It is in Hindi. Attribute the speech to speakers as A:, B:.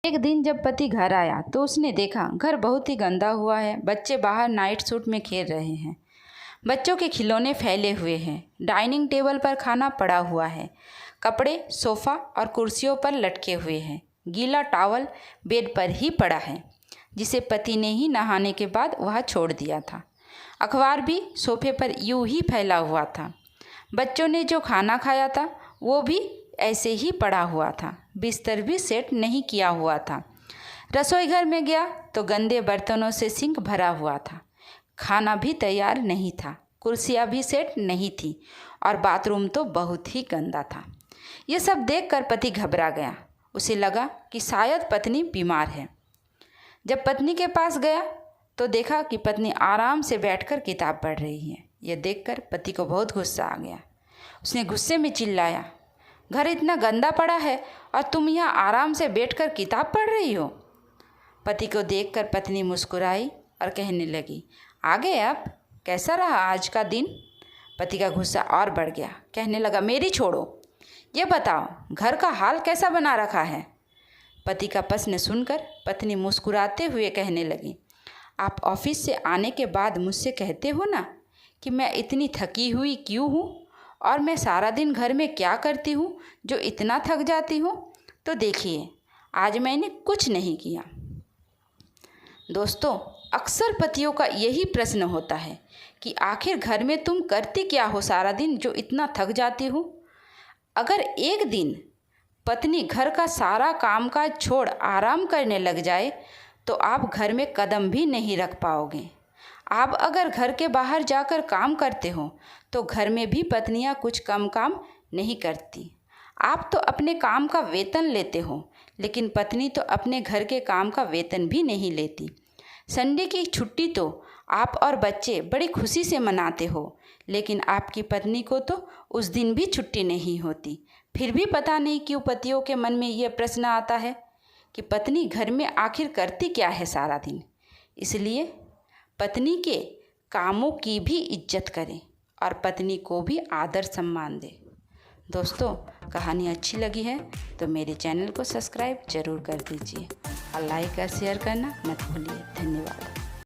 A: एक दिन जब पति घर आया तो उसने देखा घर बहुत ही गंदा हुआ है। बच्चे बाहर नाइट सूट में खेल रहे हैं। बच्चों के खिलौने फैले हुए हैं। डाइनिंग टेबल पर खाना पड़ा हुआ है। कपड़े सोफ़ा और कुर्सियों पर लटके हुए हैं। गीला टॉवल बेड पर ही पड़ा है, जिसे पति ने ही नहाने के बाद वह छोड़ दिया था। अखबार भी सोफे पर यूं ही फैला हुआ था। बच्चों ने जो खाना खाया था वो भी ऐसे ही पड़ा हुआ था। बिस्तर भी सेट नहीं किया हुआ था। रसोई घर में गया तो गंदे बर्तनों से सिंक भरा हुआ था। खाना भी तैयार नहीं था। कुर्सियाँ भी सेट नहीं थी और बाथरूम तो बहुत ही गंदा था। ये सब देखकर पति घबरा गया। उसे लगा कि शायद पत्नी बीमार है। जब पत्नी के पास गया तो देखा कि पत्नी आराम से बैठकर किताब पढ़ रही है। यह देखकर पति को बहुत गुस्सा आ गया। उसने गुस्से में चिल्लाया, घर इतना गंदा पड़ा है और तुम यहाँ आराम से बैठकर किताब पढ़ रही हो। पति को देखकर पत्नी मुस्कुराई और कहने लगी, आ गए आप, कैसा रहा आज का दिन। पति का गुस्सा और बढ़ गया। कहने लगा, मेरी छोड़ो, ये बताओ घर का हाल कैसा बना रखा है। पति का प्रश्न सुनकर पत्नी मुस्कुराते हुए कहने लगी, आप ऑफिस से आने के बाद मुझसे कहते हो ना कि मैं इतनी थकी हुई क्यों हूँ और मैं सारा दिन घर में क्या करती हूँ जो इतना थक जाती हूँ। तो देखिए, आज मैंने कुछ नहीं किया। दोस्तों, अक्सर पतियों का यही प्रश्न होता है कि आखिर घर में तुम करती क्या हो सारा दिन जो इतना थक जाती हो। अगर एक दिन पत्नी घर का सारा कामकाज छोड़ आराम करने लग जाए तो आप घर में कदम भी नहीं रख पाओगे। आप अगर घर के बाहर जाकर काम करते हो तो घर में भी पत्नियां कुछ कम काम नहीं करती। आप तो अपने काम का वेतन लेते हो, लेकिन पत्नी तो अपने घर के काम का वेतन भी नहीं लेती। संडे की छुट्टी तो आप और बच्चे बड़ी खुशी से मनाते हो, लेकिन आपकी पत्नी को तो उस दिन भी छुट्टी नहीं होती। फिर भी पता नहीं क्यों पतियों के मन में ये प्रश्न आता है कि पत्नी घर में आखिर करती क्या है सारा दिन। इसलिए पत्नी के कामों की भी इज्जत करें और पत्नी को भी आदर सम्मान दें। दोस्तों, कहानी अच्छी लगी है तो मेरे चैनल को सब्सक्राइब ज़रूर कर दीजिए और लाइक और शेयर करना मत भूलिए। धन्यवाद।